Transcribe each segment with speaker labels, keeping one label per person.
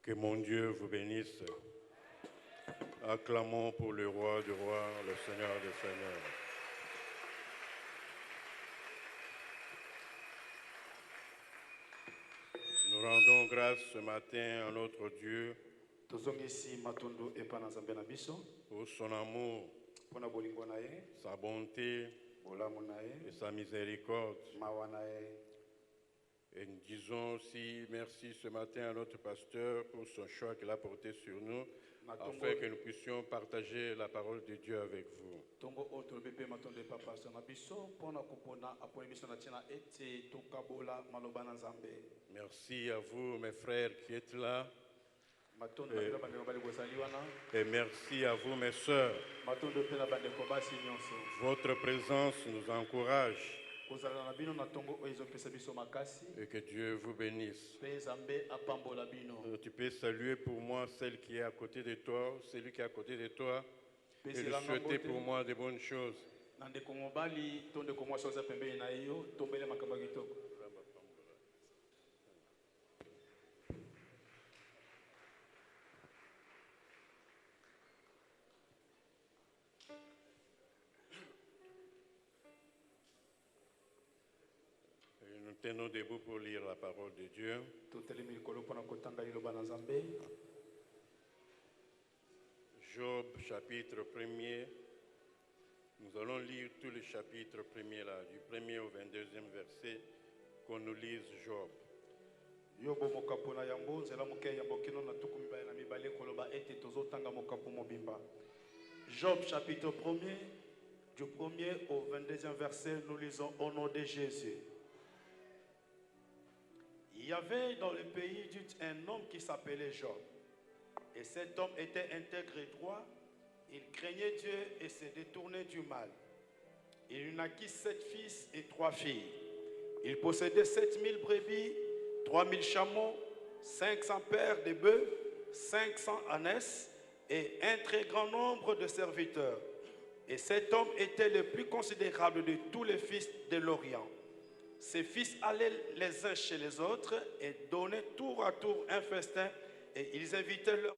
Speaker 1: Que mon Dieu vous bénisse. Acclamons pour le roi du roi, le Seigneur des seigneurs. Nous rendons grâce ce matin à notre Dieu
Speaker 2: tozongisi matondo epa na nzambe na biso
Speaker 1: pour son amour,
Speaker 2: mpona bolingo na ye,
Speaker 1: sa bonté
Speaker 2: bolamu na
Speaker 1: et
Speaker 2: ye,
Speaker 1: sa miséricorde.
Speaker 2: mawa na ye.
Speaker 1: Et nous disons aussi merci ce matin à notre pasteur pour son choix qu'il a porté sur nous, afin que nous puissions partager la parole de Dieu avec vous.
Speaker 2: Tongo oto bebe matondo epa pastor na biso mpona kopona aponi biso na tina ete tokabola maloba na nzambe.
Speaker 1: Merci à vous, mes frères, qui êtes là.
Speaker 2: Matondo na bino bandeko bali kozali wana.
Speaker 1: Et merci à vous, mes sœurs.
Speaker 2: Matondo pe na bandeko basi nyonso.
Speaker 1: Votre présence nous encourage.
Speaker 2: Kozala na bino na tongo oyo ezopesa biso makasi.
Speaker 1: Et que Dieu vous bénisse.
Speaker 2: Pe nzambe apambola bino.
Speaker 1: Tu peux saluer pour moi celle qui est à côté de toi, celui qui est à côté de toi, et lui souhaiter pour moi de bonnes choses.
Speaker 2: Na ndeko mobali to ndeko mwasi oza pembeni na yo tombele makambo ya kitoko.
Speaker 1: Et nous tenons debout pour lire la parole de Dieu.
Speaker 2: Totelemi likolo mpona kotanga liloba na nzambe.
Speaker 1: Job, chapitre 1er. Nous allons lire tout le chapitre 1er là, du 1er au 22e verset, qu'on nous lise Job.
Speaker 2: Yobo mokapo na yango nzela moke ya bokino na tuku mibale na mibale koloba ete tozotanga mokapo mobimba. Job chapitre 1er, du 1er au 22e verset, nous lisons au nom de Jésus. Il y avait dans le pays d'Ut un homme qui s'appelait Job. Et cet homme était intègre et droit. Il craignait Dieu et se détournait du mal. Il naquit 7 fils et 3 filles. Il possédait 7000 brebis, 3000 chameaux, 500 paires de bœufs, 500 ânesses et un très grand nombre de serviteurs. Et cet homme était le plus considérable de tous les fils de l'Orient. Ses fils allaient les uns chez les autres et donnaient tour à tour un festin et ils invitaient leurs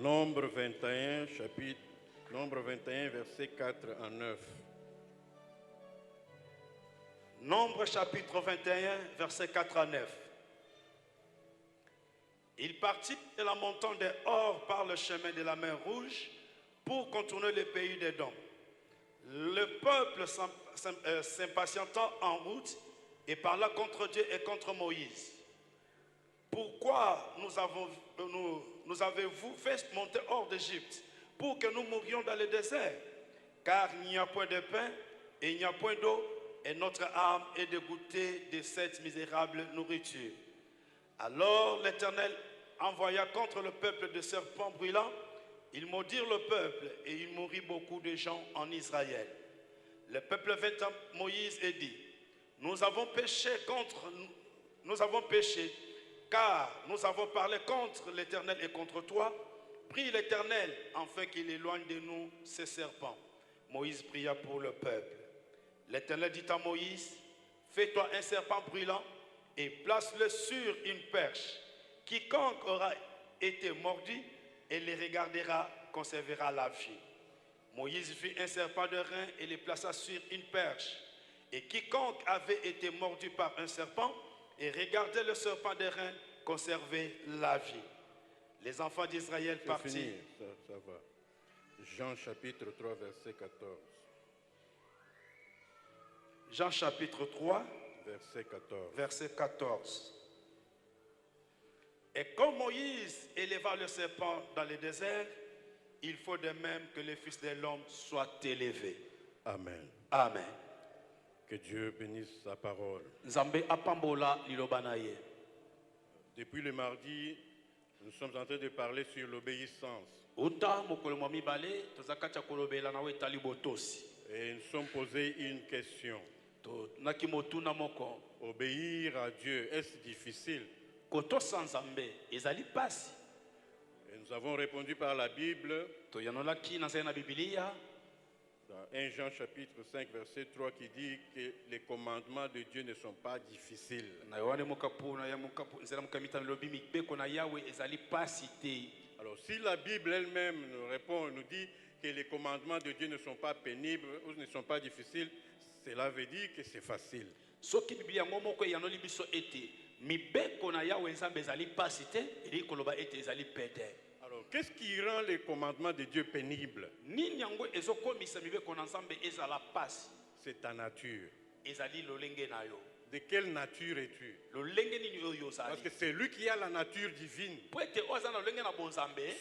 Speaker 1: Nombre 21, chapitre, Nombre 21, versets 4 à 9.
Speaker 2: Nombre chapitre 21, versets 4 à 9. Il partit de la montagne des Hors par le chemin de la mer Rouge pour contourner le pays d'Édom. Le peuple s'impatientant en route et parla contre Dieu et contre Moïse. Pourquoi nous avez-vous fait monter hors d'Égypte pour que nous mourions dans le désert? Car il n'y a point de pain et il n'y a point d'eau, et notre âme est dégoûtée de cette misérable nourriture. Alors l'Éternel envoya contre le peuple des serpents brûlants. Ils maudirent le peuple et il mourut beaucoup de gens en Israël. Le peuple vint à Moïse et dit: Nous avons péché, car nous avons parlé contre l'Éternel et contre toi. Prie l'Éternel afin qu'il éloigne de nous ces serpents. Moïse pria pour le peuple. L'Éternel dit à Moïse: Fais-toi un serpent brûlant et place-le sur une perche. Quiconque aura été mordu et les regardera conservera la vie. Moïse fit un serpent de rein et le plaça sur une perche. Et quiconque avait été mordu par un serpent et regardait le serpent de rein conservait la vie. Les enfants d'Israël partirent.
Speaker 1: Ça va. Jean chapitre 3, verset 14.
Speaker 2: Jean chapitre 3,
Speaker 1: verset 14.
Speaker 2: Verset 14. Et comme Moïse éleva le serpent dans le désert, il faut de même que le Fils de l'homme soit élevé.
Speaker 1: Amen.
Speaker 2: Amen.
Speaker 1: Que Dieu bénisse sa parole.
Speaker 2: Nzambe apambola lilobanaye.
Speaker 1: Depuis le mardi, nous sommes en train de parler sur l'obéissance.
Speaker 2: Uta mokolo mwa mibale tozakacha kolobela nawe etali botosi.
Speaker 1: Et nous sommes posés une question.
Speaker 2: To naki motuna moko.
Speaker 1: Obéir à Dieu, est-ce difficile?
Speaker 2: Koto sanzambe ezali pasi.
Speaker 1: Et nous avons répondu par la Bible.
Speaker 2: To yanolaki na na Biblia.
Speaker 1: Dans 1 Jean chapitre 5 verset 3 qui dit que les commandements de Dieu ne sont pas difficiles. Alors si la Bible elle-même nous répond, nous dit que les commandements de Dieu ne sont pas pénibles ou ne sont pas difficiles, cela veut dire que c'est facile. Alors, qu'est-ce qui rend les commandements de Dieu pénibles? C'est ta nature. De quelle nature es-tu? Parce que c'est lui qui a la nature divine.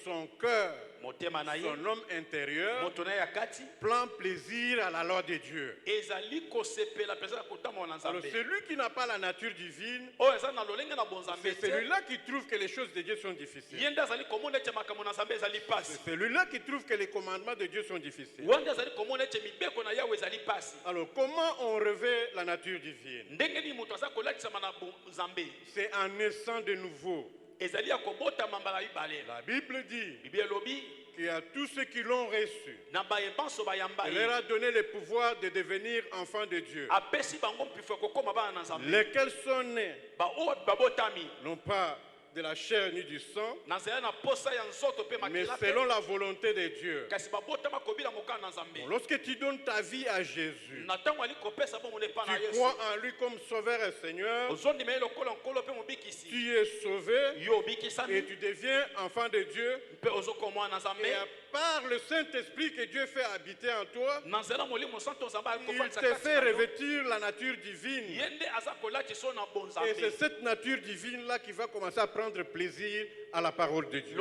Speaker 1: Son cœur, son homme intérieur, prend plaisir à la loi de Dieu. Alors celui qui n'a pas la nature divine, c'est celui-là qui trouve que les choses de Dieu sont difficiles. C'est celui-là qui trouve que les commandements de Dieu sont difficiles. Alors comment on revêt la nature divine? C'est en naissant de nouveau. La Bible dit qu'il y a tous ceux qui l'ont reçu, il leur a donné le pouvoir de devenir enfants de Dieu, lesquels sont nés non pas de la chair ni du sang, mais selon la volonté de Dieu. Bon, lorsque tu donnes ta vie à Jésus, tu crois en lui comme sauveur et Seigneur, tu es sauvé et tu deviens enfant de Dieu. Et par le Saint-Esprit que Dieu fait habiter en toi, il te fait revêtir la nature divine. Et c'est cette nature divine-là qui va commencer à prendre plaisir à la parole de Dieu.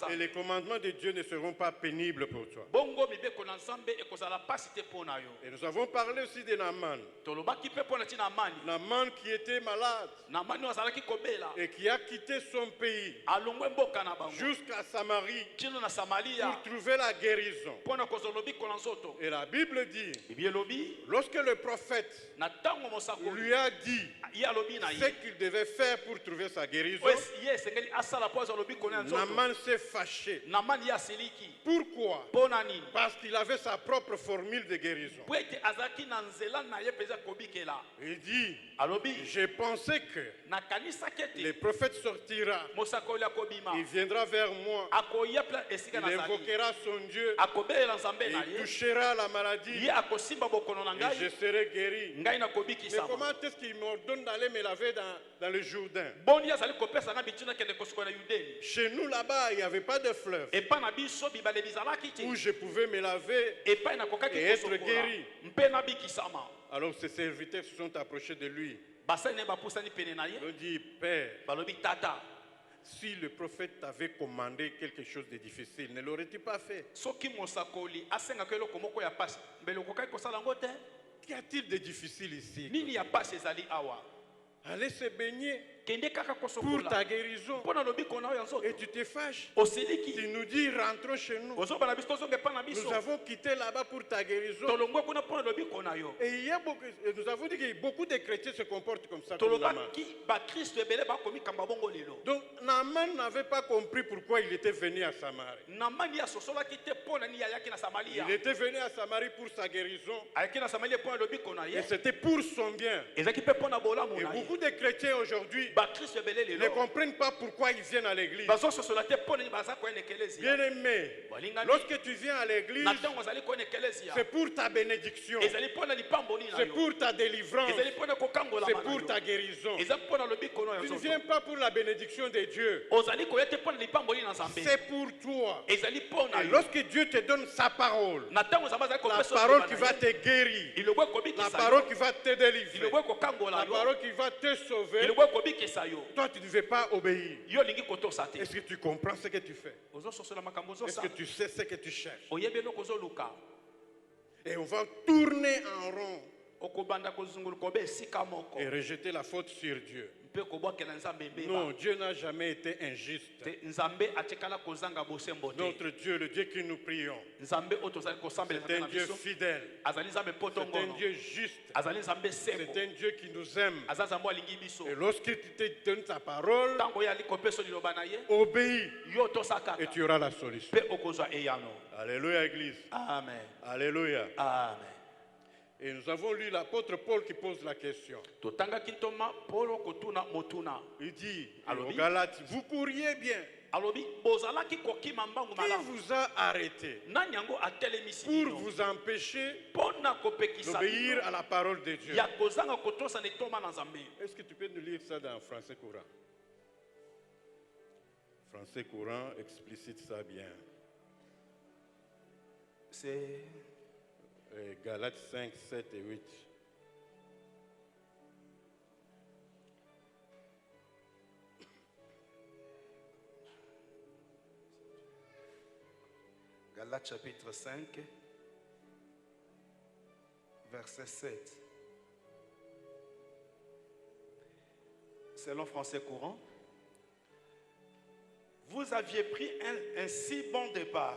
Speaker 1: Et les commandements de Dieu ne seront pas pénibles pour toi. Et nous avons parlé aussi de Naaman. Naaman qui était malade et qui a quitté son pays jusqu'à Samarie pour trouver la guérison. Et la Bible dit, lorsque le prophète lui a dit ce qu'il devait devait faire pour trouver sa guérison, Naaman s'est fâché. Pourquoi? Parce qu'il avait sa propre formule de guérison. Il dit, j'ai pensé que le prophète sortira, il viendra vers moi, il invoquera son Dieu, il touchera la maladie et je serai guéri. Mais comment est-ce qu'il m'ordonne d'aller me laver dans le Jourdain? Chez nous là-bas, il n'y avait pas de fleuve où je pouvais me laver et être guéri. Alors ses serviteurs se sont approchés de lui. Ils ont dit, Père, si le prophète avait commandé quelque chose de difficile, ne l'aurait-il pas fait? Qu'y a-t-il de difficile ici? Allez se baigner pour ta guérison et tu te fâches. Tu nous dis rentrons chez nous. Nous avons quitté là-bas pour ta guérison. Et nous avons dit que beaucoup de chrétiens se comportent comme ça. Donc Naaman n'avait pas compris pourquoi il était venu à Samarie. Il était venu à Samarie pour sa guérison. Et c'était pour son bien. Et beaucoup de chrétiens aujourd'hui ne comprennent pas pourquoi ils viennent à l'église. Bien aimé, lorsque tu viens à l'église, c'est pour ta bénédiction, c'est pour ta délivrance, c'est pour ta guérison. Tu ne viens pas pour la bénédiction de Dieu, c'est pour toi. Et lorsque Dieu te donne sa parole, la parole qui va te guérir, la parole qui va te délivrer, la parole qui va te sauver, toi tu ne veux pas obéir. Est-ce que tu comprends ce que tu fais? Est-ce que tu sais ce que tu cherches? Et on va tourner en rond et rejeter la faute sur Dieu. Non, Dieu n'a jamais été injuste. Notre Dieu, le Dieu que nous prions, c'est un Dieu fidèle, c'est un Dieu juste, c'est un Dieu qui nous aime. Et lorsqu'il te donne sa parole, obéis et tu auras la solution. Alléluia, Église.
Speaker 2: Amen.
Speaker 1: Alléluia.
Speaker 2: Amen.
Speaker 1: Et nous avons lu l'apôtre Paul qui pose la question. Il dit aux Galates, vous couriez bien. Qui vous a arrêté pour vous empêcher d'obéir à la parole de Dieu? Est-ce que tu peux nous lire ça dans français courant? Français courant explicite ça bien.
Speaker 2: C'est
Speaker 1: Galates 5, 7 et 8.
Speaker 2: Galates chapitre 5, verset 7. Selon français courant, vous aviez pris un si bon départ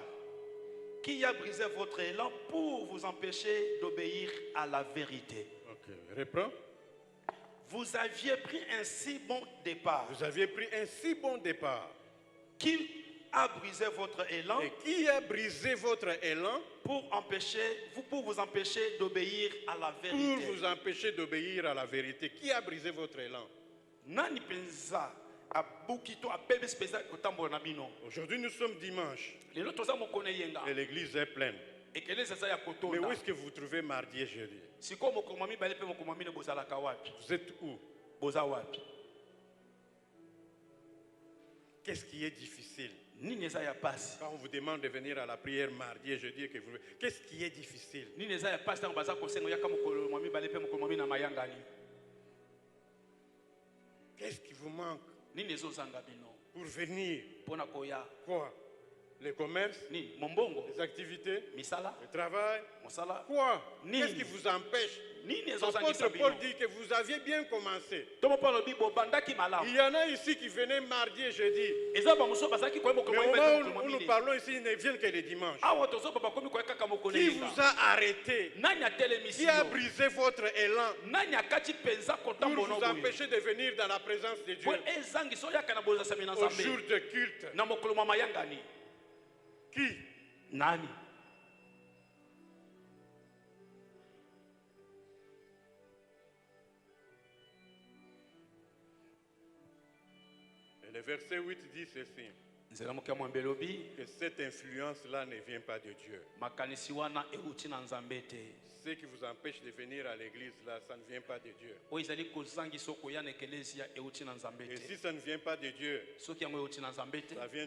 Speaker 2: qui a brisé votre élan pour vous empêcher d'obéir à la vérité.
Speaker 1: Ok, reprends.
Speaker 2: Vous aviez pris un si bon départ.
Speaker 1: Vous aviez pris un si bon départ.
Speaker 2: Qui a brisé votre élan.
Speaker 1: Et qui a brisé votre élan
Speaker 2: pour vous empêcher d'obéir à la vérité.
Speaker 1: Pour vous empêcher d'obéir à la vérité. Qui a brisé votre élan? Aujourd'hui nous sommes dimanche. Et l'église est pleine. Mais où est-ce que vous vous trouvez mardi et jeudi? Vous êtes où? Qu'est-ce qui est difficile? Quand on vous demande de venir à la prière mardi et jeudi, qu'est-ce qui est difficile? Qu'est-ce qui vous manque pour venir? Quoi? les commerces, les activités, le travail. Quoi? Qu'est-ce qui vous empêche? L'apôtre Paul dit que vous aviez bien commencé. Il y en a ici qui venaient mardi et jeudi. Mais au moment où nous parlons ici, ils ne viennent que les dimanches. Qui vous a arrêté? Qui a brisé votre élan pour vous empêcher de venir dans la présence de Dieu au jour de culte? Qui?
Speaker 3: Nani?
Speaker 1: Et le verset 8 dit ceci. Que cette influence-là ne vient pas de Dieu. Ce qui vous empêche de venir à l'église là, ça ne vient pas de Dieu. Et si ça ne vient pas de Dieu, ça vient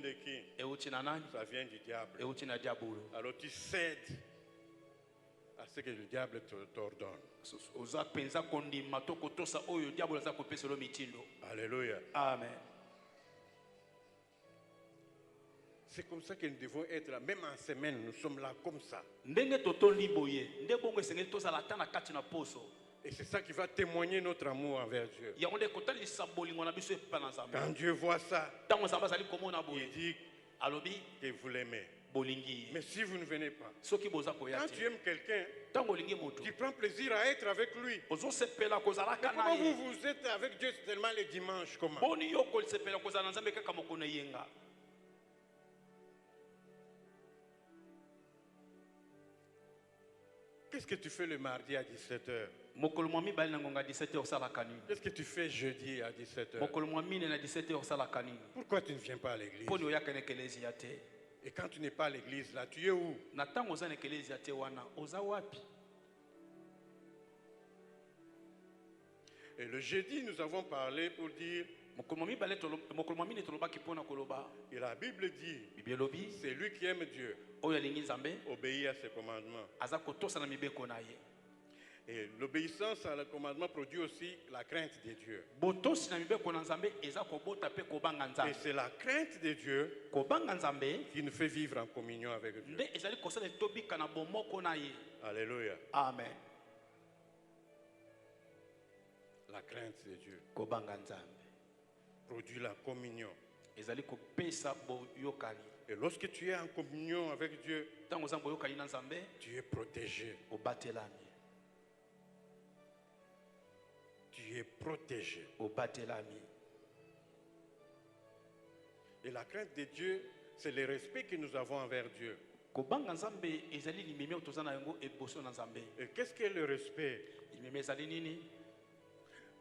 Speaker 1: de qui? Ça vient du diable. Alors tu cèdes à ce que le diable t'ordonne. Alléluia.
Speaker 3: Amen.
Speaker 1: C'est comme ça que nous devons être là. Même en semaine, nous sommes là comme ça. Et c'est ça qui va témoigner notre amour envers Dieu. Quand Dieu voit ça, il dit que vous l'aimez. Mais si vous ne venez pas, quand tu aimes quelqu'un, tu prends plaisir à être avec lui. Comment vous êtes avec Dieu seulement les dimanches? Comment? Qu'est-ce que tu fais le mardi à 17h? Qu'est-ce que tu fais jeudi à 17h? Pourquoi tu ne viens pas à l'église? Et quand tu n'es pas à l'église, là, tu es où? Et le jeudi, nous avons parlé pour dire, et la Bible dit, c'est lui qui aime Dieu, obéit à ses commandements. Et l'obéissance à le commandement produit aussi la crainte de Dieu. Et c'est la crainte de Dieu qui nous fait vivre en communion avec Dieu. Alléluia.
Speaker 3: Amen.
Speaker 1: La crainte de Dieu produit la communion. Et lorsque tu es en communion avec Dieu, tu es protégé. Tu es protégé. Et la crainte de Dieu, c'est le respect que nous avons envers Dieu. Et qu'est-ce que le respect?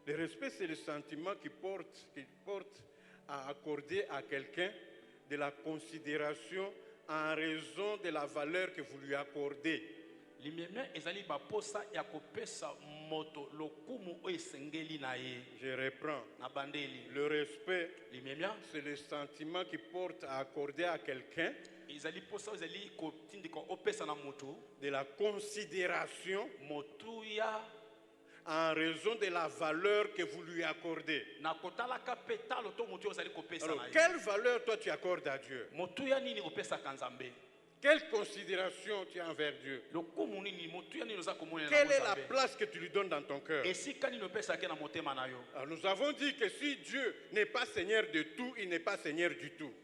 Speaker 1: Le respect, c'est le sentiment qui porte à accorder à quelqu'un de la considération en raison de la valeur que vous lui accordez. Je reprends. Le respect, c'est le sentiment qui porte à accorder à quelqu'un de la considération en raison de la valeur que vous lui accordez. Alors, quelle valeur toi tu accordes à Dieu? Quelle considération tu as envers Dieu? Quelle est la place que tu lui donnes dans ton cœur? Alors, nous avons dit que si Dieu n'est pas Seigneur de tout, il n'est pas Seigneur du tout.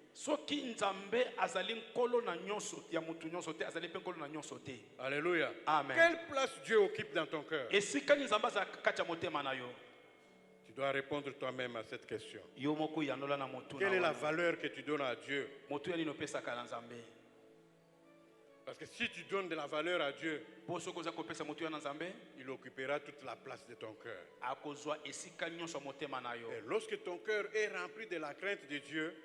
Speaker 1: Alléluia.
Speaker 3: Amen.
Speaker 1: Quelle place Dieu occupe dans ton cœur? Tu dois répondre toi-même à cette question. Quelle est la valeur que tu donnes à Dieu? Parce que si tu donnes de la valeur à Dieu, il occupera toute la place de ton cœur. Et lorsque ton cœur est rempli de la crainte de Dieu,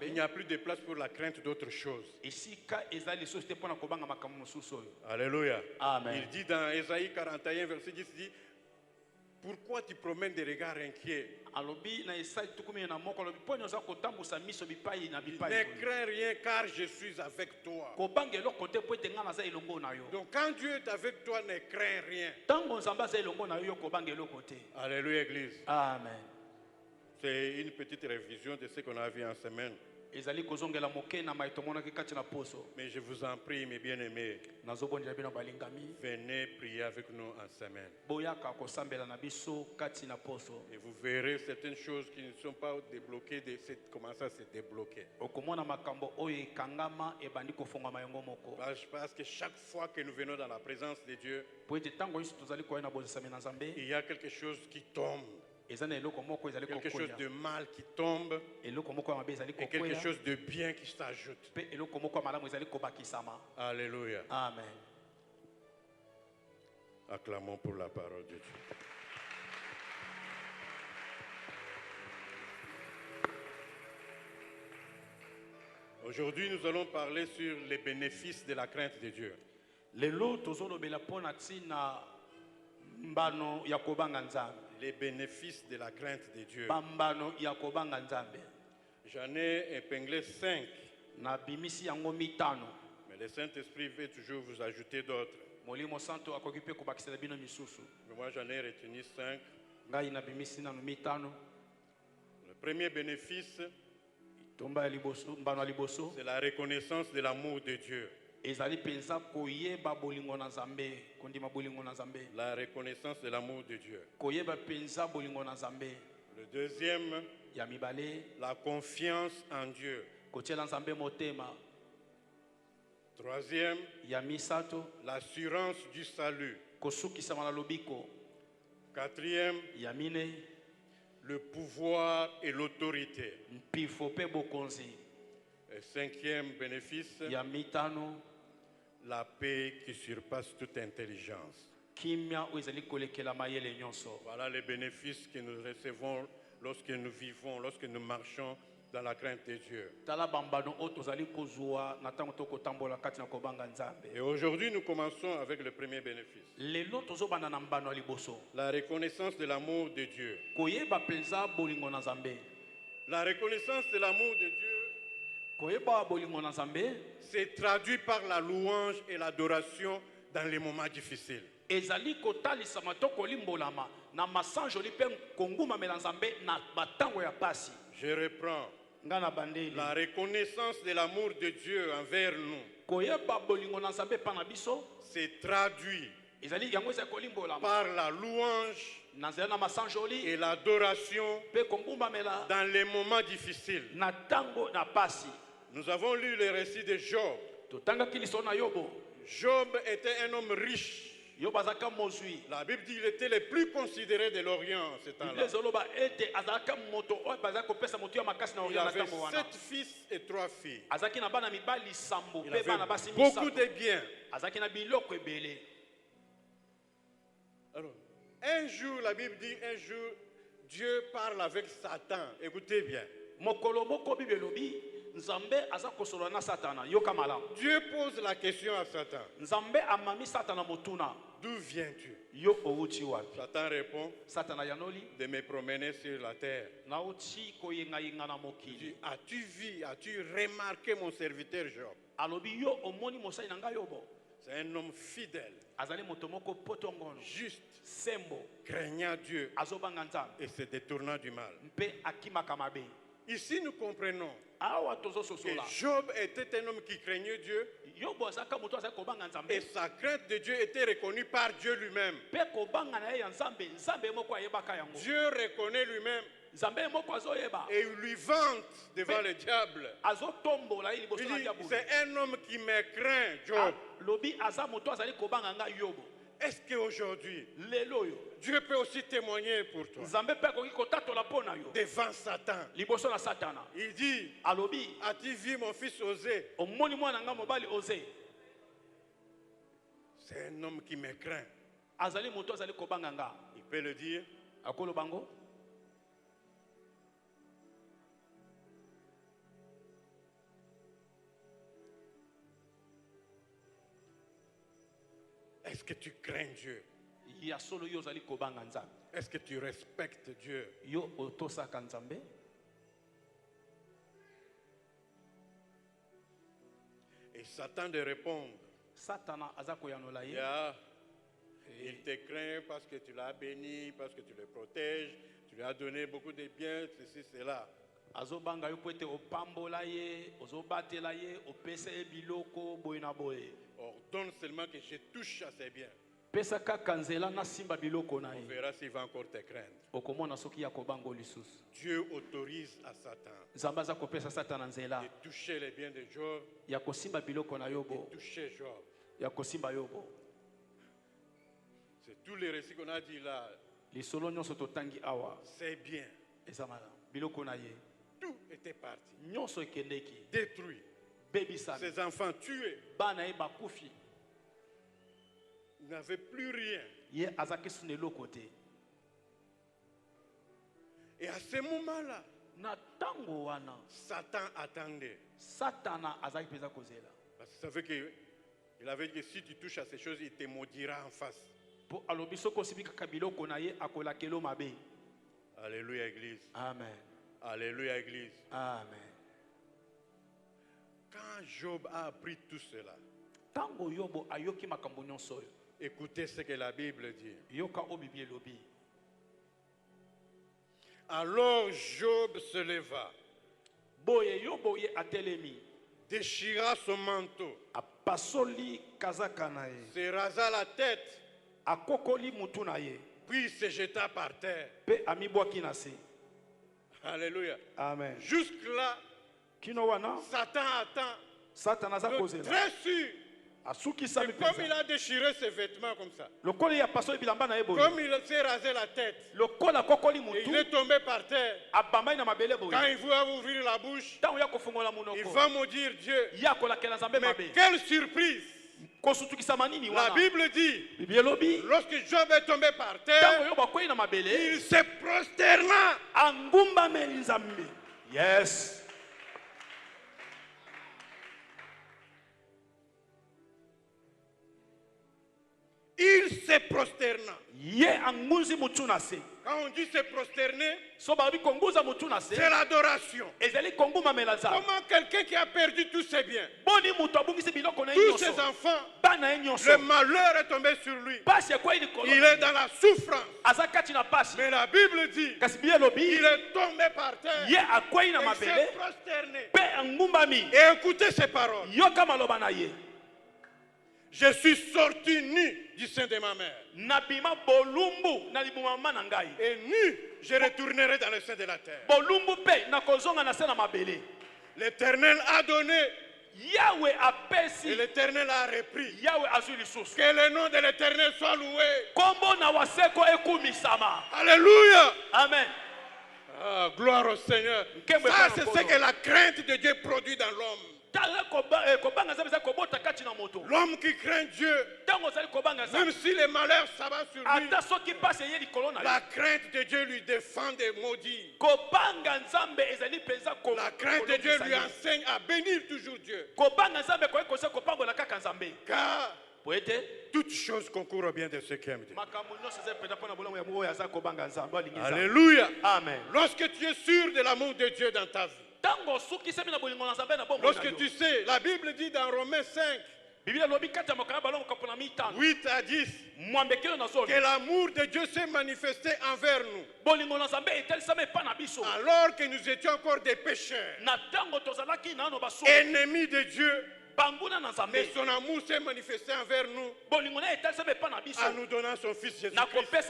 Speaker 1: il n'y a plus de place pour la crainte d'autre chose. Alléluia.
Speaker 3: Amen.
Speaker 1: Il dit dans Ésaïe 41, verset 10, il dit, pourquoi tu promènes des regards inquiets? Ne crains rien car je suis avec toi. Donc quand Dieu est avec toi, ne crains rien. Alléluia, Église.
Speaker 3: Amen.
Speaker 1: C'est une petite révision de ce qu'on a vu en semaine. Mais je vous en prie, mes bien-aimés, venez prier avec nous en semaine. Et vous verrez certaines choses qui ne sont pas débloquées, commencent à se débloquer. Parce que chaque fois que nous venons dans la présence de Dieu, il y a quelque chose qui tombe. Quelque chose de mal qui tombe et quelque chose de bien qui s'ajoute. Alléluia.
Speaker 2: Amen.
Speaker 1: Acclamons pour la parole de Dieu. Aujourd'hui, nous allons parler sur les bénéfices de la crainte de Dieu. Les bénéfices de la crainte de Dieu. J'en ai épinglé 5. Mais le Saint-Esprit veut toujours vous ajouter d'autres. Mais moi j'en ai retenu 5. Le premier bénéfice, c'est la reconnaissance de l'amour de Dieu. La reconnaissance de l'amour de Dieu. Le deuxième, la confiance en Dieu. Troisième, l'assurance du salut. Quatrième, le pouvoir et l'autorité. Et cinquième bénéfice, la paix qui surpasse toute intelligence. Voilà les bénéfices que nous recevons lorsque nous vivons, lorsque nous marchons dans la crainte de Dieu. Et aujourd'hui, nous commençons avec le premier bénéfice. La reconnaissance de l'amour de Dieu. La reconnaissance de l'amour de Dieu c'est traduit par la louange et l'adoration dans les moments difficiles. Je reprends. La reconnaissance de l'amour de Dieu envers nous c'est traduit par la louange et l'adoration dans les moments difficiles. Nous avons lu le récit de Job. Job était un homme riche. La Bible dit qu'il était le plus considéré de l'Orient en ce temps-là. Il avait 7 fils et 3 filles. Il avait beaucoup de biens. Alors, un jour, la Bible dit, un jour, Dieu parle avec Satan. Écoutez bien. Dieu pose la question à Satan. D'où viens-tu? Satan répond, de me promener sur la terre. Il dit, as-tu vu, as-tu remarqué mon serviteur Job? C'est un homme fidèle, juste, craignant Dieu et se détournant du mal. Ici, nous comprenons que Job était un homme qui craignait Dieu et sa crainte de Dieu était reconnue par Dieu lui-même. Dieu reconnaît lui-même et il lui vante devant le diable. Il dit, c'est un homme qui me craint, Job. Est-ce qu'aujourd'hui, Dieu peut aussi témoigner pour toi devant Satan? Il dit, as-tu vu mon fils Osée? C'est un homme qui me craint. Il peut le dire. Est-ce que tu crains Dieu? Est-ce que tu respectes Dieu? Et Satan de répondre. Il te craint parce que tu l'as béni, parce que tu le protèges, Tu lui as donné beaucoup de biens, ceci, cela.
Speaker 2: Azobanga yo poete opambola ye, ozobatela ye, opesa ye biloko boye na boye.
Speaker 1: Ordonne seulement que je touche à ses biens.
Speaker 2: Pesa kaka nzela na simba biloko na ye.
Speaker 1: On verra s'il va encore te craindre.
Speaker 2: Okomona soki ya kobango lisusu.
Speaker 1: Dieu autorise à Satan
Speaker 2: Nzambe aza kopesa Satan nzela
Speaker 1: de toucher les biens de Job,
Speaker 2: ya kosimba biloko na yobo,
Speaker 1: de toucher Job.
Speaker 2: ya kosimba yobo.
Speaker 1: C'est tous les récits qu'on a dit là.
Speaker 2: Lisolo nyonso totangi awa.
Speaker 1: C'est bien.
Speaker 2: Ezamala biloko na ye.
Speaker 1: Tout était parti.
Speaker 2: Nyonso ekendeki.
Speaker 1: Détruit.
Speaker 2: Bebisami.
Speaker 1: Ses enfants tués.
Speaker 2: Bana ye bakufi.
Speaker 1: Il n'avait plus rien.
Speaker 2: Ye azaki sunelo côté.
Speaker 1: Et à ce moment-là,
Speaker 2: Na tango wana
Speaker 1: Satan attendait.
Speaker 2: Satana azaki peza kozela.
Speaker 1: Parce que ça veut que il avait dit que si tu touches à ces choses, il te maudira en face.
Speaker 2: Po alobi soko sibika kabiloko na ye akola kelo mabe.
Speaker 1: Alléluia église.
Speaker 2: Amen.
Speaker 1: Alléluia église.
Speaker 2: Amen.
Speaker 1: Quand Job a appris tout cela,
Speaker 2: Tango yobo ayoki makambo nyonso yo.
Speaker 1: écoutez ce que la Bible dit.
Speaker 2: Yoka obibi elobi.
Speaker 1: Alors Job se leva,
Speaker 2: Boye yobo ye atelemi.
Speaker 1: déchira son manteau,
Speaker 2: Apasoli kazaka na ye.
Speaker 1: se rasa la tête,
Speaker 2: Akokoli mutu na ye.
Speaker 1: puis se jeta par terre.
Speaker 2: Pe amibwaki na se.
Speaker 1: Alléluia.
Speaker 2: Amen.
Speaker 1: Jusque-là,
Speaker 2: Kino wana
Speaker 1: Satan attend.
Speaker 2: Satana za kozela.
Speaker 1: Très sûr.
Speaker 2: Asuki sami
Speaker 1: Et comme il
Speaker 2: pesa.
Speaker 1: a déchiré ses vêtements comme ça,
Speaker 2: Lokoli ya pasoli bilamba na ye boye.
Speaker 1: comme il s'est rasé la tête,
Speaker 2: Lokola kokoli
Speaker 1: et
Speaker 2: mutu.
Speaker 1: il est tombé par terre,
Speaker 2: Abamai na mabele boye.
Speaker 1: quand il va ouvrir la bouche,
Speaker 2: Tango ya kofungola
Speaker 1: il
Speaker 2: munoko.
Speaker 1: va maudire Dieu.
Speaker 2: Ya kola kela nzambe
Speaker 1: Mais
Speaker 2: mabe.
Speaker 1: quelle surprise!
Speaker 2: Kosutukisa manini
Speaker 1: La
Speaker 2: wana.
Speaker 1: Bible dit,
Speaker 2: Bibi elobi.
Speaker 1: lorsque Job est tombé par
Speaker 2: Tango
Speaker 1: terre,
Speaker 2: yo bakwei na mabele.
Speaker 1: il se prosterna.
Speaker 2: Angumba meli nzambe. Yes.
Speaker 1: Il se prosterna.
Speaker 2: Ye anguzi mutu na se.
Speaker 1: Quand on dit se prosterner,
Speaker 2: So babi konguza mutu na se.
Speaker 1: c'est l'adoration.
Speaker 2: Ezali konguma mela nzambe.
Speaker 1: Comment quelqu'un qui a perdu tous ses biens,
Speaker 2: Boni mutu abungisi biloko na ye
Speaker 1: tous ses
Speaker 2: nyonso.
Speaker 1: enfants,
Speaker 2: Bana ye nyonso.
Speaker 1: le malheur est tombé sur lui.
Speaker 2: Pasi ekwa ili kolo.
Speaker 1: Il est dans la souffrance.
Speaker 2: Aza kati na pasi.
Speaker 1: Mais la Bible dit,
Speaker 2: Kasi bibi elobi.
Speaker 1: il est tombé par terre.
Speaker 2: Ye akwei na
Speaker 1: Et il
Speaker 2: mabele.
Speaker 1: s'est prosterné.
Speaker 2: Pe angumbami.
Speaker 1: Et écoutez ces paroles.
Speaker 2: Yoka maloba na ye.
Speaker 1: Je suis sorti nu du sein de ma mère.
Speaker 2: Nabima bolumbu na libuma mama na ngai.
Speaker 1: Et nu, je retournerai dans le sein de la terre.
Speaker 2: Bolumbu pe na kozonga na se na mabele.
Speaker 1: L'Éternel a donné
Speaker 2: Yahweh
Speaker 1: et
Speaker 2: apesi.
Speaker 1: l'Éternel a repris.
Speaker 2: Yahweh azui lisusu.
Speaker 1: Que le nom de l'Éternel soit loué.
Speaker 2: Kombo na waseko ekumisama.
Speaker 1: Alléluia.
Speaker 2: Amen.
Speaker 1: Ah, gloire au Seigneur. Ça, c'est ce que la crainte de Dieu produit dans l'homme. L'homme qui craint Dieu, même si les malheurs s'abattent sur lui, la crainte de Dieu lui défend des maudits. La crainte de Dieu lui enseigne à bénir toujours Dieu. Car toutes choses concourent au bien de ceux qui aiment Dieu. Alléluia.
Speaker 2: Amen.
Speaker 1: Lorsque tu es sûr de l'amour de Dieu dans ta vie, lorsque tu sais, la Bible dit dans Romains 5, 8 à 10, que l'amour de Dieu s'est manifesté envers nous, alors que nous étions encore des pécheurs, ennemis de Dieu. Mais son amour s'est manifesté envers nous en nous donnant son Fils Jésus-Christ,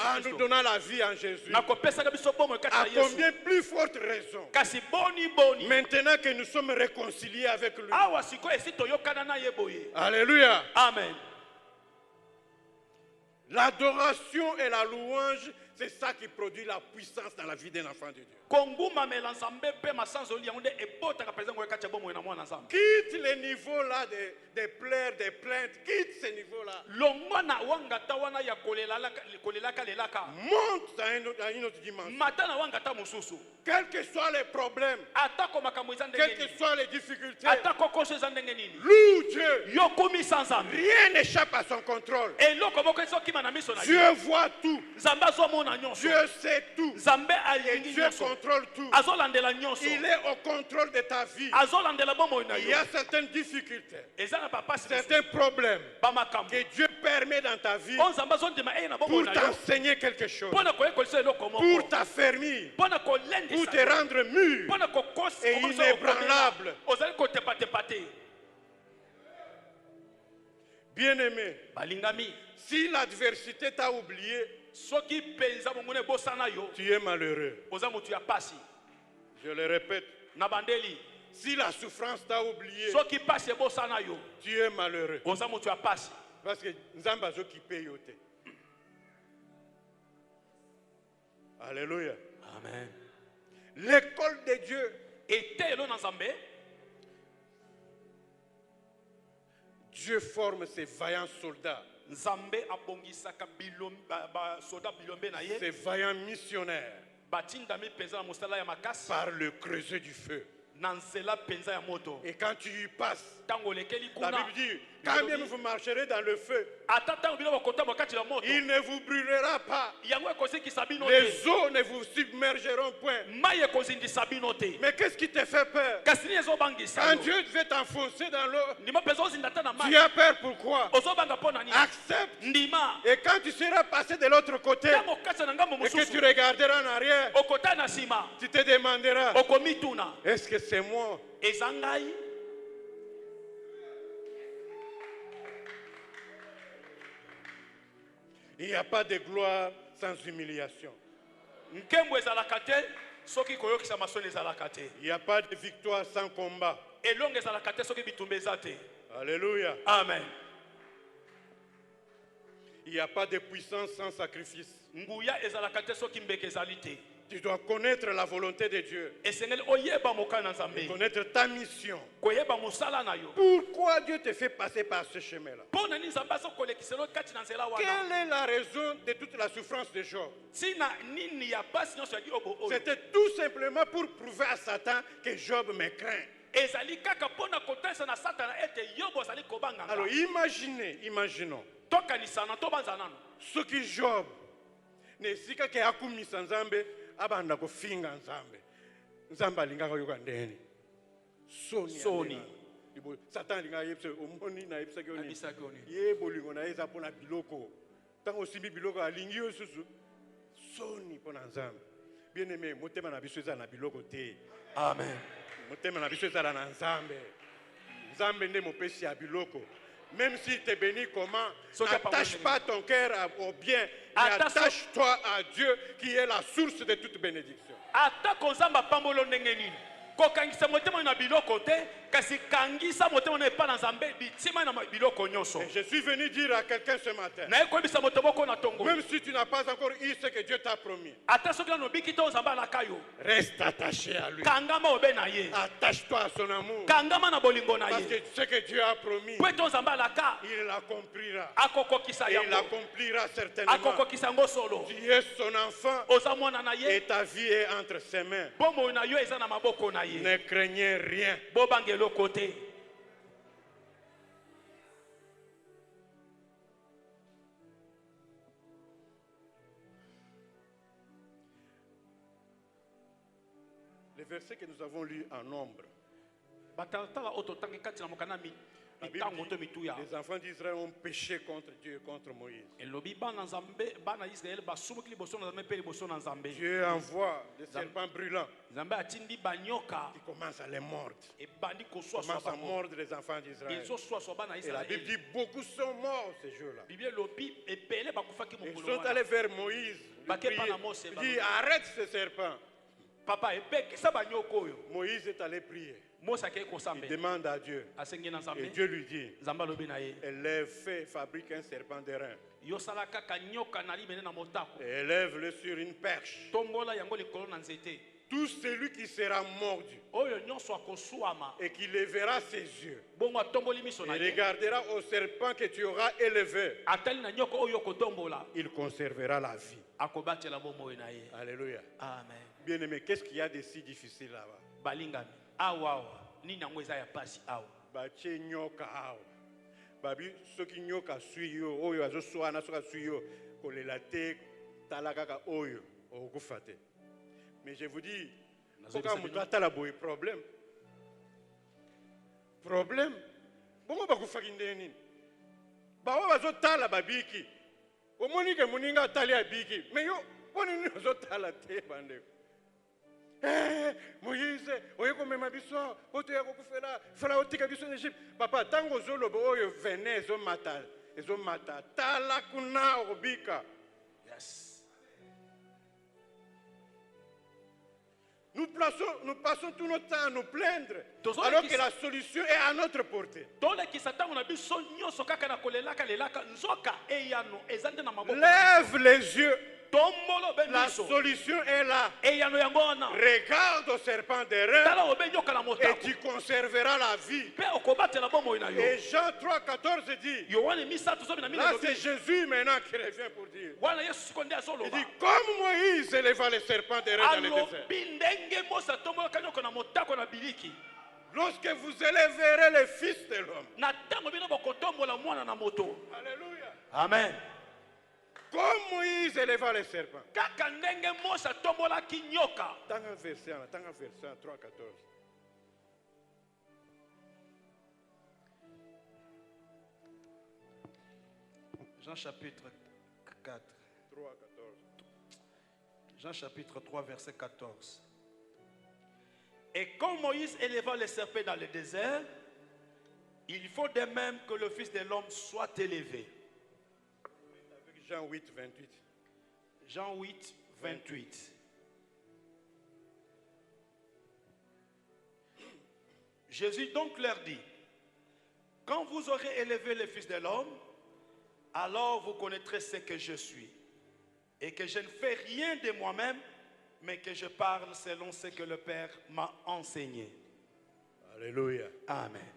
Speaker 1: en nous donnant la vie en Jésus. À combien plus forte raison, maintenant que nous sommes réconciliés avec lui. Alléluia.
Speaker 2: Amen.
Speaker 1: L'adoration et la louange, c'est ça qui produit la puissance dans la vie d'un enfant de Dieu. Quitte les niveaux là des pleurs, des plaintes, quitte ces niveaux-là. Monte à une autre dimension. Quels que soient les problèmes, quelles que soient les difficultés, loue Dieu. Rien n'échappe à son contrôle. Dieu voit tout. Dieu sait tout. Et Dieu contrôle tout. Il est au contrôle de ta vie. Il y a certaines difficultés, certains problèmes que Dieu permet t'enfermer dans ta vie pour t'enseigner quelque chose, pour t'affermir, pour te rendre mûr et inébranlable. Bien-aimé, si l'adversité t'a oublié, tu es malheureux. Je le répète. Si la souffrance t'a oublié, tu es malheureux. Parce que Nzamba zo qui paye yote. Alléluia.
Speaker 2: Amen.
Speaker 1: L'école de Dieu Dieu forme ses vaillants soldats, ses vaillants missionnaires par le creuset du feu. Et quand tu y passes, la Bible dit, quand même vous marcherez dans le feu, il ne vous brûlera pas. Les eaux ne vous submergeront point. Mais qu'est-ce qui te fait peur? Quand Dieu veut t'enfoncer dans l'eau, tu as peur pourquoi? Accepte. Et quand tu seras passé de l'autre côté et que tu regarderas en arrière, tu te demanderas, est-ce que c'est moi? Il n'y a pas de gloire sans humiliation. Il n'y a pas de victoire sans combat. Alléluia.
Speaker 2: Amen.
Speaker 1: Il n'y a pas de puissance sans sacrifice. Tu dois connaître la volonté de Dieu et connaître ta mission. Pourquoi Dieu te fait passer par ce chemin-là? Quelle est la raison de toute la souffrance de Job? C'était tout simplement pour prouver à Satan que Job me craint. Alors imaginons ce que Job ne sika ke akumisa Nzambe abanda kofinga Nzambe. Nzambe alingaka yoka ndeni. Soni. Satan linga yepse omoni na yepsa kyoni. Ye bolingo na eza pona biloko. Tango simbi biloko alingi yo susu. Soni pona Nzambe. Bien-aimé, motema na biso eza na biloko te.
Speaker 2: Amen.
Speaker 1: Motema na biso eza na Nzambe. Nzambe nde mopesi ya biloko. Même s'il te bénit comment, n'attache pas ton cœur au bien, mais attache-toi à Dieu qui est la source de toute bénédiction. Et je suis venu dire à quelqu'un ce matin, même si tu n'as pas encore eu ce que Dieu t'a promis, reste attaché à lui. Attache-toi à son amour. Parce que ce que Dieu a promis, il l'accomplira. Et il l'accomplira certainement. Tu es son enfant et ta vie est entre ses mains. Ne craignez rien. Le verset que nous avons lu en nombre, les enfants d'Israël ont péché contre Dieu, contre Moïse. Dieu envoie des serpents brûlants qui commencent à les mordre. Commencent à mordre les enfants d'Israël. Et la Bible dit beaucoup sont morts ces jours-là. Ils sont allés vers Moïse. Il dit arrête ce serpent. Moïse est allé prier. Il demande à Dieu. Et Dieu lui dit, élève, fabrique un serpent d'airain. Et élève-le sur une perche. Tout celui qui sera mordu et qui lèvera ses yeux et regardera au serpent que tu auras élevé, il conservera la vie. Alléluia.
Speaker 2: Amen.
Speaker 1: Bien-aimé, qu'est-ce qu'il y a de si difficile là-bas? Bache nyoka awa babi soki nyoka suyo oyo azoswana soka suyo kolela te talakaka oyo okufa te. Mais je vous dis, koka mutu atala boye problème bongo bakufaki ndeni Bao bazotala babiki. Omoni ke muninga tali abiki. Mais yo onini bazotala te bande. Moïse, oyeko mema biso, otoya kokufela, fela otika biso en Égypte. Papa, tango zolobo oyo vene ezo mata. Tala kuna obika.
Speaker 2: Yes.
Speaker 1: Nous passons tout notre temps à nous plaindre, alors que la solution est à notre portée. Lève les yeux. La solution est là. Regarde au serpent d'erreur et tu conserveras la vie. Et Jean 3,14 dit, là c'est Jésus maintenant qui revient pour dire. Il dit, comme Moïse éleva le serpent d'erreur dans le désert. Lorsque vous élèverez le Fils de l'homme. Alléluia.
Speaker 2: Amen.
Speaker 1: Comme Moïse éleva le serpent. Tant un verset 3,14.
Speaker 2: Jean chapitre 4.
Speaker 1: 3,14.
Speaker 2: Jean chapitre 3, verset 14. Et comme Moïse éleva le serpent dans le désert, il faut de même que le Fils de l'homme soit élevé.
Speaker 1: Jean 8, 28.
Speaker 2: Jean 8, 28. Jésus donc leur dit, quand vous aurez élevé le Fils de l'homme, alors vous connaîtrez ce que je suis, et que je ne fais rien de moi-même, mais que je parle selon ce que le Père m'a enseigné.
Speaker 1: Alléluia.
Speaker 2: Amen.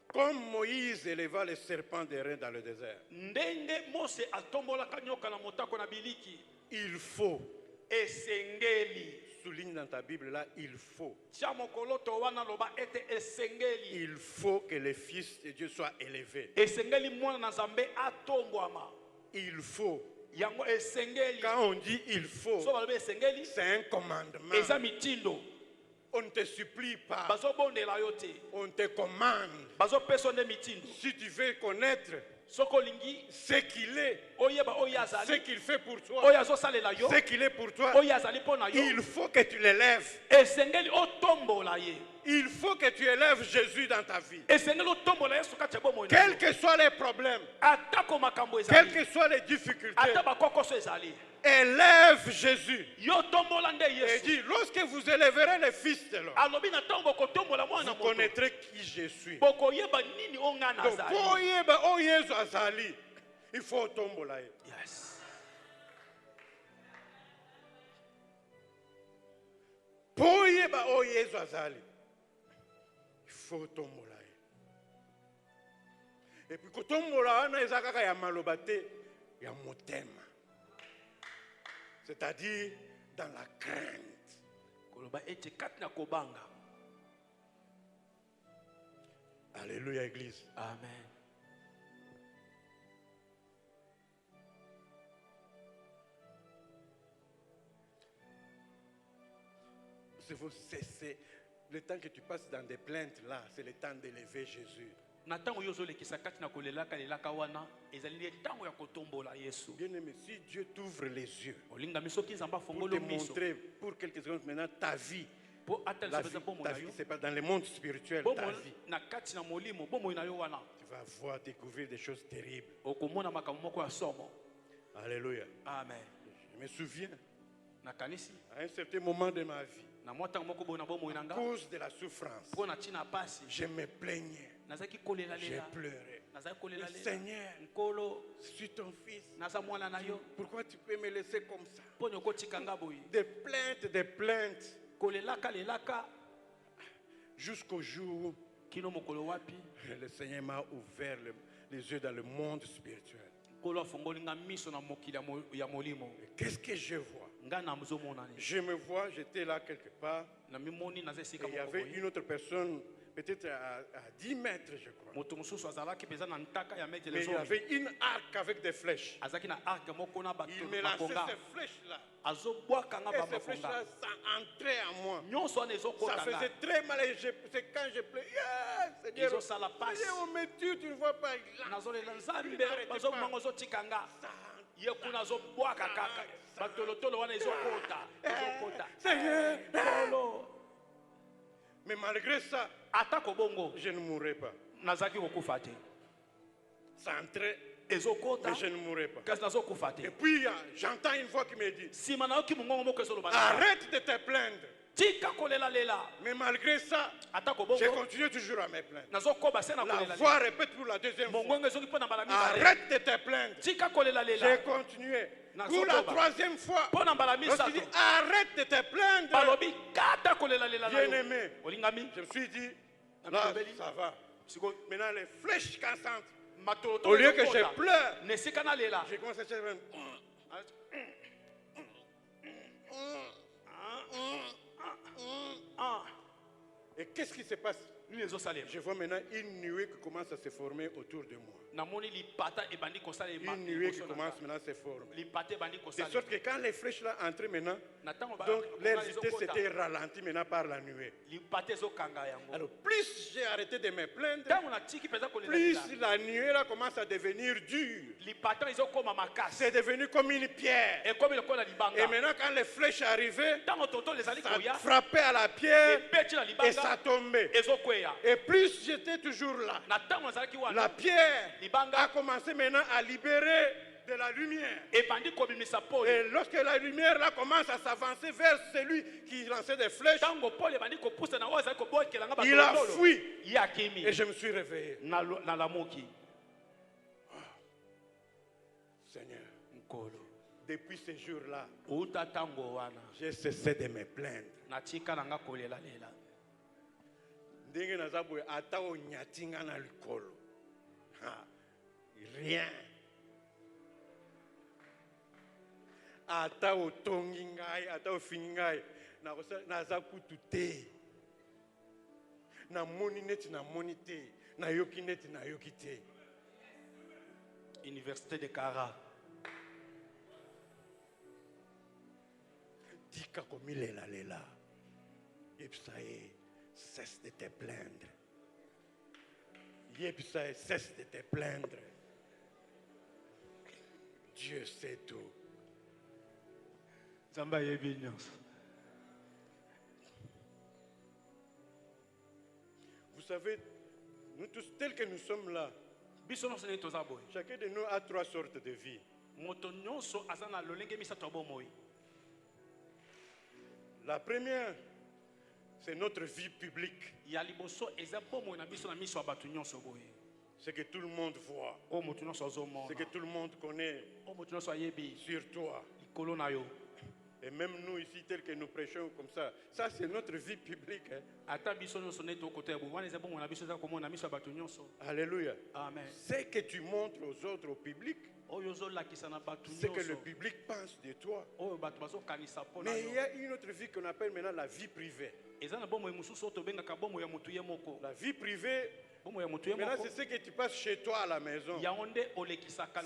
Speaker 1: Comme Moïse éleva le serpent d'airain dans le désert. Il faut. Souligne dans ta Bible là, il faut. Il faut que le Fils de Dieu soit élevé. Il faut. Quand on dit il faut, c'est un commandement. On ne te supplie pas. On te commande. Si tu veux connaître ce qu'il est, ce qu'il fait pour toi, ce qu'il est pour toi, il faut que tu l'élèves. Il faut que tu élèves Jésus dans ta vie. Quels que soient les problèmes, quelles que soient les difficultés, élève Jésus. Et dit, lorsque vous élèverez le Fils de l'homme, vous connaîtrez qui je suis. Donc, il faut tomber là.
Speaker 2: Yes.
Speaker 1: Il faut tomber là. Et puis, quand on là, il y a malobate, il y a motema. C'est-à-dire dans la crainte. Alléluia, Église.
Speaker 2: Amen.
Speaker 1: C'est le temps que tu passes dans des plaintes là, c'est le temps d'élever Jésus. Bien-aimé, si Dieu t'ouvre les yeux pour te montrer pour quelques secondes maintenant ta vie, ta vie c'est pas dans le monde spirituel, ta vie, tu vas voir découvrir des choses terribles. Alléluia.
Speaker 2: Amen.
Speaker 1: Je me souviens à un certain moment de ma vie, à cause de la souffrance, je me plaignais. J'ai pleuré. Seigneur, je suis ton fils. Pourquoi tu peux me laisser comme ça? Des plaintes. Jusqu'au jour où le Seigneur m'a ouvert les yeux dans le monde spirituel. Qu'est-ce que je vois? Je me vois, j'étais là quelque part. Et il y avait une autre personne, peut-être à 10 mètres, je crois. Mais il y avait une arc avec des flèches. Il me lançait ces flèches-là. Et ces flèches-là, ça entrait en moi. Ça faisait très mal. C'est quand je pleurais. Seigneur, on me tue, tu ne vois pas. Seigneur. Mais malgré ça, je ne mourrai pas. Ça entrait, mais je ne mourrai pas. Et puis j'entends une voix qui me dit, arrête de te plaindre. Mais malgré ça, je continue toujours à me plaindre. La voix répète pour la deuxième fois, arrête de te plaindre. J'ai continué. Pour la troisième fois, lorsqu'il dit arrête de te plaindre, bien-aimé, je me suis dit, là ça va. Maintenant les flèches cassantes, au lieu que je pleure, j'ai commencé à faire et qu'est-ce qui se passe? Je vois maintenant une nuée qui commence à se former autour de moi. Une nuée qui commence maintenant à se former. De sorte que quand les flèches là entraient maintenant, donc leur vitesse s'était ralentie maintenant par la nuée. Alors plus j'ai arrêté de me plaindre, plus la nuée là commence à devenir dure. C'est devenu comme une pierre. Et maintenant quand les flèches arrivaient, ça frappait à la pierre et ça tombait. Et plus j'étais toujours là, la pierre a commencé maintenant à libérer de la lumière. Et lorsque la lumière là commence à s'avancer vers celui qui lançait des flèches, il a fui. Et je me suis réveillé. Seigneur, depuis ce jour-là, j'ai cessé de me plaindre. Rien. Ata otongi ngai, ata ofingi ngai, naza kutu te. Na moni neti na moni te, na yoki neti na yoki te. Université de Kara. Dika komilela lela. Yepsae, cesse de te plaindre. Yepsae, cesse de te plaindre. Dieu sait tout. Vous savez, nous tous tels que nous sommes là, chacun de nous a 3 sortes de vie. La première, c'est notre vie publique. Ce que tout le monde voit, ce que tout le monde connaît sur toi. Et même nous ici, tels que nous prêchons comme ça c'est notre vie publique. Alléluia. Amen. Ce que tu montres aux autres, au public, c'est que le public pense de toi. Mais il y a une autre vie qu'on appelle maintenant la vie privée. La vie privée, maintenant c'est ce que tu passes chez toi à la maison.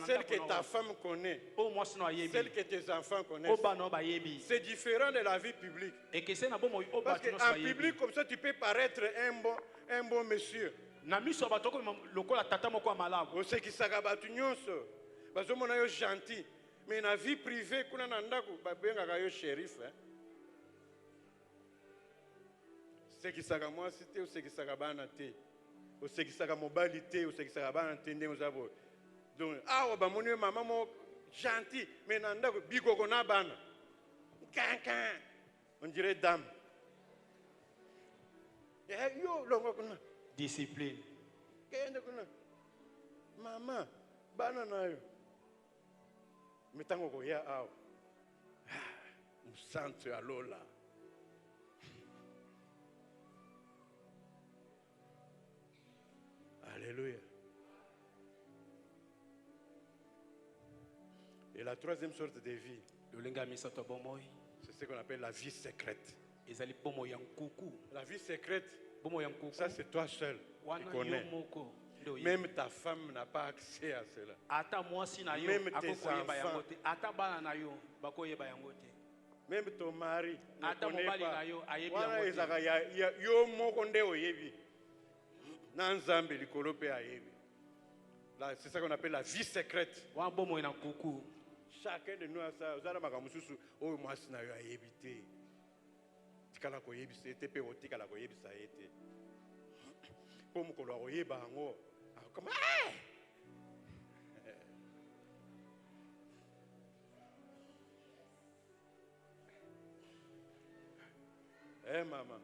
Speaker 1: Celle que ta femme connaît, celle que tes enfants connaissent. C'est différent de la vie publique. Parce qu'en public comme ça tu peux paraître un bon monsieur. Osekisaka batu nyonso bazomona yo gentil, mais na vie privée kuna na ndako babengaka yo shérif. Osekisaka mwasi te, osekisaka bana te, osekisaka mobali te, osekisaka bana te ndenge ozabo. Donc awa bamoni mama mo gentil, mais na ndako bikoko na bana kankan, on dirait dame. Yo longo kuna discipline. Kende kuna mama bana nayo metango koya awa musantu ya lola. Alléluia. Et la troisième sorte de vie, c'est ce qu'on appelle la vie secrète. La vie secrète, ça c'est toi seul qui connais. Même ta femme n'a pas accès à cela. Même tes enfants. Même ton mari ne connaît pas. C'est ça qu'on appelle la vie secrète. Chacun de nous a ça. Eh maman,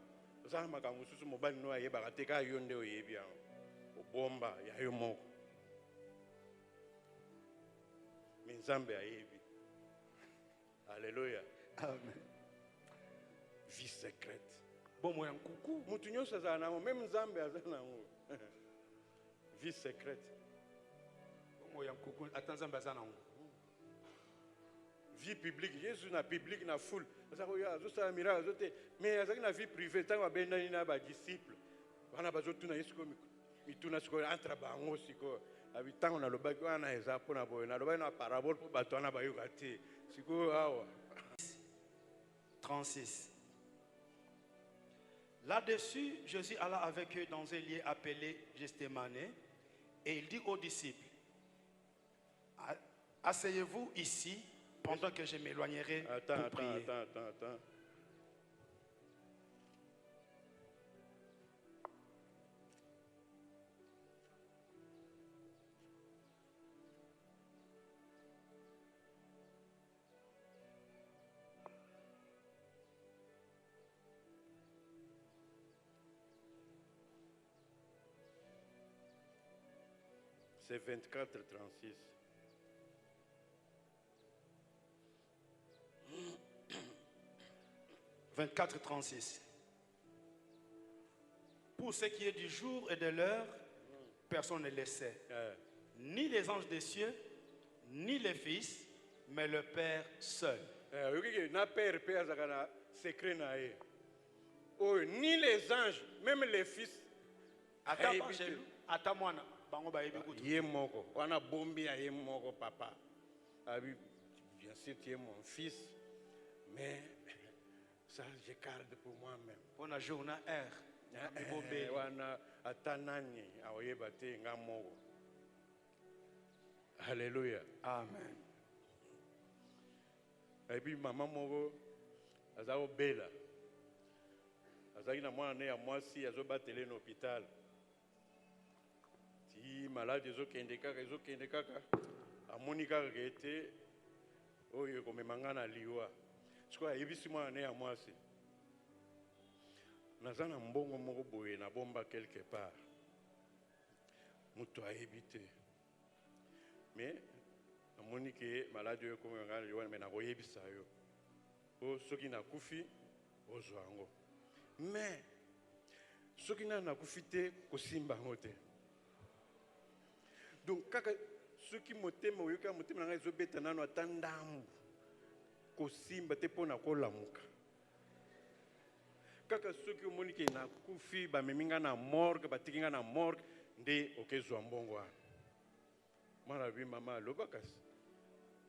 Speaker 1: ça m'a comme sous mon ban noir yeba teka yonde oyebi an. Bomba ya yo moko. Minzambe ayebi. Alléluia.
Speaker 2: Amen.
Speaker 1: Vie secrète. Bomo yan kuku. Mutu nyonso za na même Nzambe azana ngo. Vie secrète. Bomo yan kuku atanzambe azana ngo. Vie publique, Jésus na public na foule. Mais il y a vie privée, tant que ben na ba disciple. Wana bazotu na Yesu ko mituna siko entre bango siko. Abitango na lobaki wana eza pona boye na lobaki na parabole pour bato wana bayoka te. Siko awa.
Speaker 2: 36. Là-dessus, Jésus alla avec eux dans un lieu appelé Gethsémane et il dit aux disciples, asseyez-vous ici pendant que je m'éloignerai pour prier.
Speaker 1: Attends. C'est 24-36. «
Speaker 2: 24-36. Pour ce qui est du jour et de l'heure, personne ne le sait. Ni les anges des cieux, ni les fils, mais le Père seul.
Speaker 1: Ni les anges, même les fils. Wana bombi a moko papa. Bien sûr tu es mon fils, mais ça je garde pour moi-même.
Speaker 2: On a journée R.
Speaker 1: Wana atanani aoyeba te ngamoko. Alléluia.
Speaker 2: Amen.
Speaker 1: Et puis maman moko azao bela. Azaki na mwana ne ya mwasi azobatele na hôpital. Si malade ezokende kaka amoni kaka ete oyo komemanga na liwa sikoyo ayebisi mwana ne ya mwasi naza na mbongo moko boye na bomba quelque part moto ayebi te mais amoni ke malade oyo komemanga na liwa me nakoyebisa yo po soki nakufi ozwa yango mais soki nakufi te kosimba yango te. Donc, ceux qui motema oyoka motema na ngai ezobeta nano ata ndambu kosimba te mpo na kolamuka kaka soki omoni ke nakufi bamemi nga na morgue batiki nga na morgue nde okezwa mbongo wana mwana lobi mama aloba kasi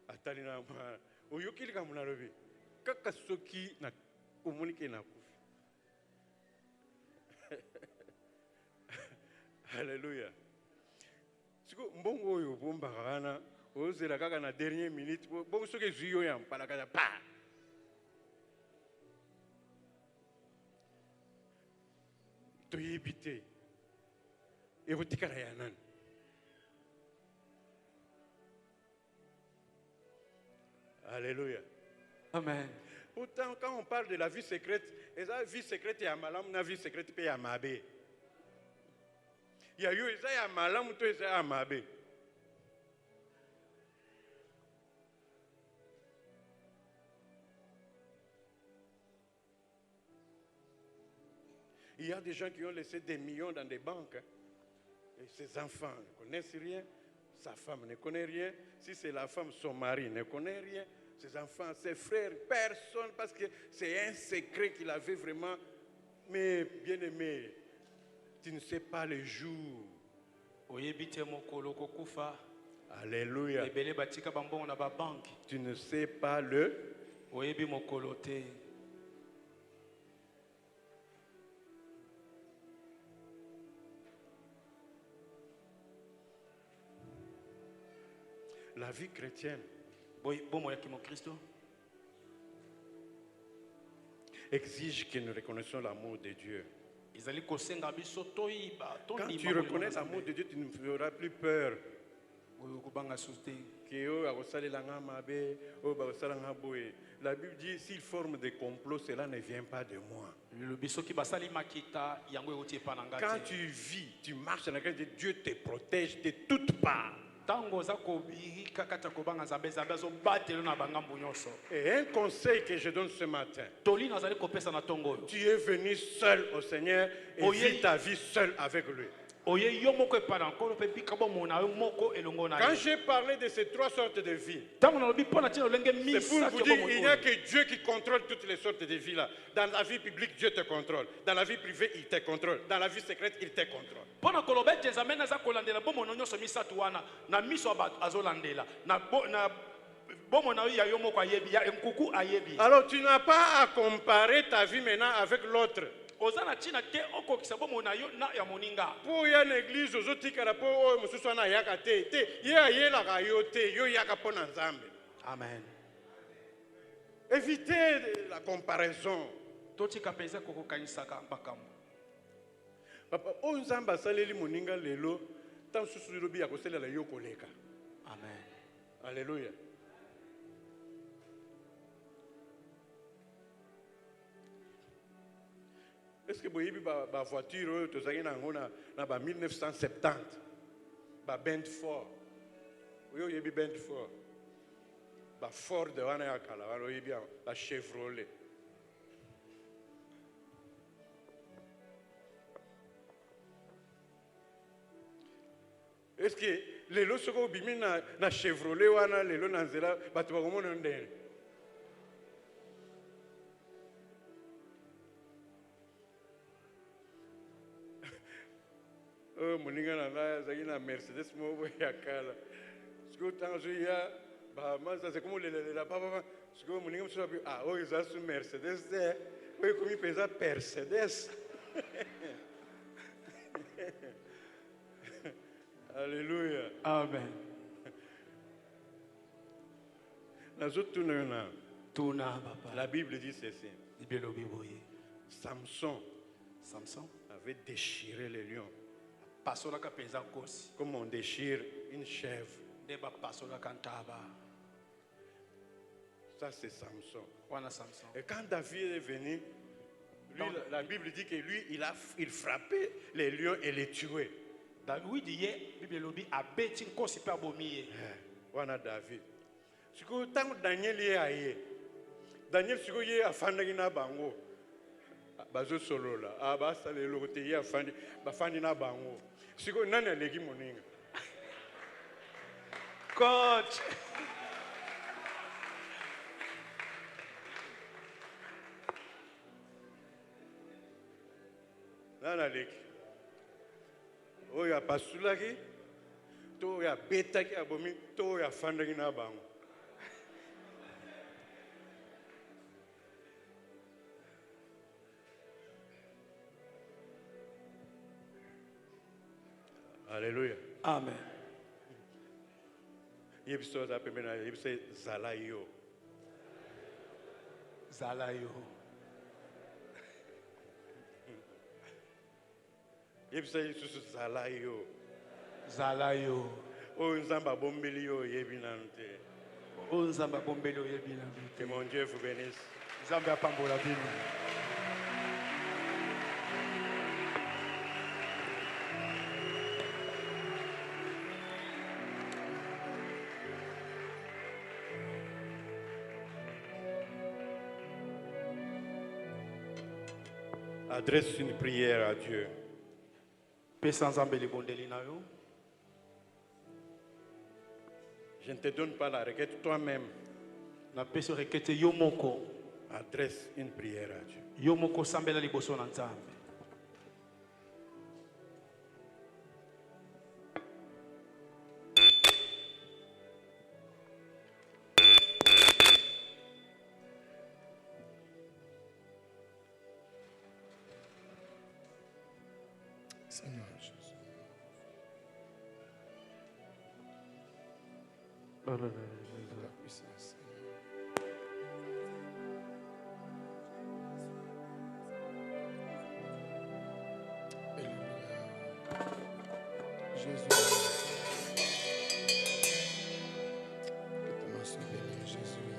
Speaker 1: atali na mwana oyoki likambo nalobi kaka soki omoni ke nakufi. Alléluia. Siko mbongo oyo bombaka wana ozela kaka na dernière minute bongo soki ezwi yo ya mpala kaka pa toyebi te ekotikala ya nani. Alléluia.
Speaker 2: Amen.
Speaker 1: Pourtant quand on parle de la vie secrète, la vie secrète ya malamu na vie secrète pe ya mabe. Il y a eu ça malamu to ça mabe. Il y a des gens qui ont laissé des millions dans des banques. Et ces enfants ne connaissent rien. sa femme ne connaît rien. Si c'est la femme, son mari ne connaît rien. Ses enfants, ses frères, personne, parce que c'est un secret qu'il avait vraiment. Mais bien aimé, tu ne sais pas le jour. Alléluia. Tu ne sais pas le. La vie chrétienne exige que nous reconnaissions l'amour de Dieu. Quand tu reconnais l'amour de Dieu, tu ne feras plus peur. La Bible dit, s'il forme des complots, cela ne vient pas de moi. Quand tu vis, tu marches dans la grâce de Dieu, Dieu te protège de toutes parts. Et un conseil que je donne ce matin, tu es venu seul au Seigneur et vis ta vie seul avec lui. Quand j'ai parlé de ces trois sortes de vie, c'est pour vous dire qu'il n'y a que Dieu qui contrôle toutes les sortes de vie là. Dans la vie publique, Dieu te contrôle. Dans la vie privée, il te contrôle. Dans la vie secrète, il te contrôle. Alors tu n'as pas à comparer ta vie maintenant avec l'autre. Pour y a une église, amen. Évitez la comparaison. Papa, amen. Alléluia. Est-ce que vous avez vu la voiture en 1970? Bend Ford. Oui, vous avez vu Bend Ford. Ford de la Chevrolet. Est-ce que les lots sont obéis na Chevrolet ou les lots nanzela batubagomona ndene? Oh, moninga nanga zagina Mercedes mo yakala. Siko tanzo ya ba maza c'est comme la papa siko moninga mso ah oh ils ont Mercedes de oui comme il pesa Mercedes. Alléluia. Amen. La Bible dit ceci. Samson avait déchiré les lions. Comme on déchire une chèvre. Ça c'est Samson. Et quand David est venu, lui, la Bible dit que lui, il frappait les lions et les tuait. Wana David. Siko tango Daniel ye aye. Daniel siko ye afandaki na bango. Bazo solo la. Aba salelo kote ye afandi bafandi na bango. Siko nani aleki moninga. Coach. Nani aleki. Oya pasulaki, to ya betaki abomi, to ya fandaki na bango. Alléluia. Amen. Yebso za pemena yebse zalayo. Zalayo. Yebsa Yesu zalayo. Zalayo. O nzamba bombelio yebinante. O nzamba bombelio yebinante. Que mon Dieu vous bénisse. Nzamba pambola bino. Adresse une prière à Dieu. Je ne te donne pas la requête, toi-même.
Speaker 2: Adresse
Speaker 1: une prière à Dieu.
Speaker 3: Seigneur Jésus. La puissance, Alléluia. Jésus. Comment se bénir, Jésus.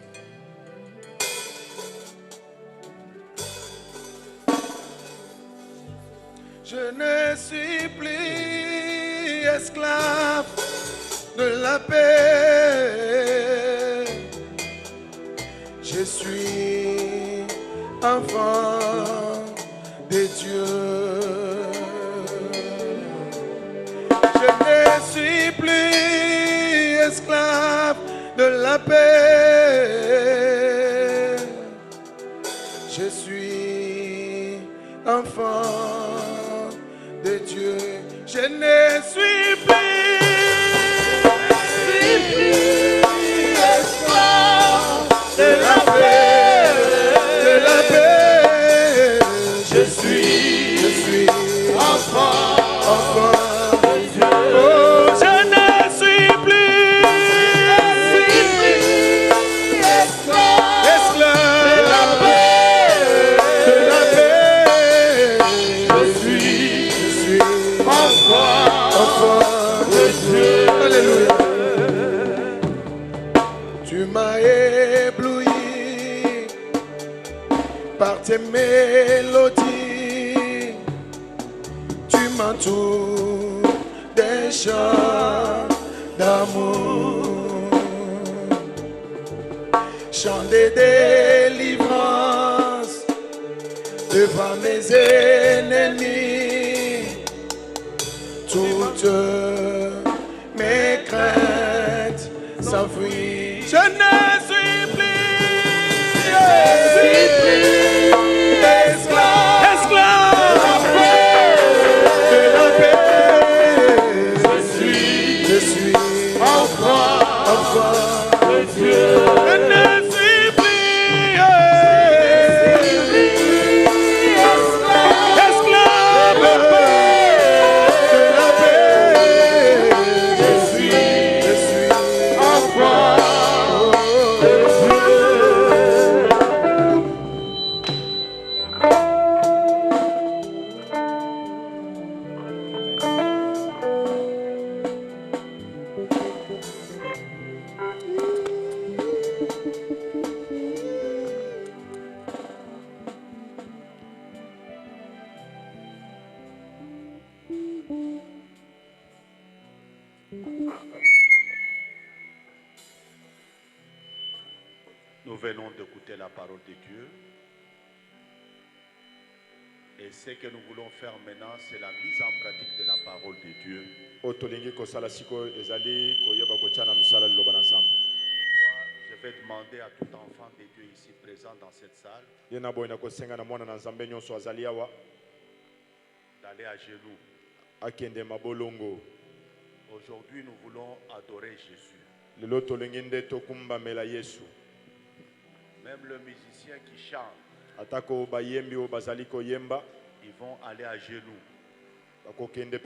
Speaker 3: Je ne suis plus esclave de la paix. Je suis enfant de Dieu. Je ne suis plus esclave de la paix. Je suis enfant de Dieu. Je ne suis plus esclave de la paix, de la paix. Je suis enfant de Dieu. Oh, je ne suis plus esclave de la paix, de la paix. Je suis enfant de Dieu. Alléluia. Tu m'as ébloui par tes mélodies. Tu m'entoures des chants d'amour. Chant de délivrance devant mes ennemis. Toutes mes craintes s'enfuient. Je ne suis plus esclave de la paix. Je suis enfant de Dieu. Je ne suis plus esclave de la paix. Je suis enfant de Dieu.
Speaker 2: Nous venons d'écouter la parole de Dieu. Et ce que nous voulons faire maintenant, c'est la mise en pratique de la parole de Dieu. Je vais demander à tout enfant de Dieu ici présent dans cette salle d'aller à genoux. Aujourd'hui, nous voulons adorer Jésus. Même le musicien qui chante, ils vont aller à genoux.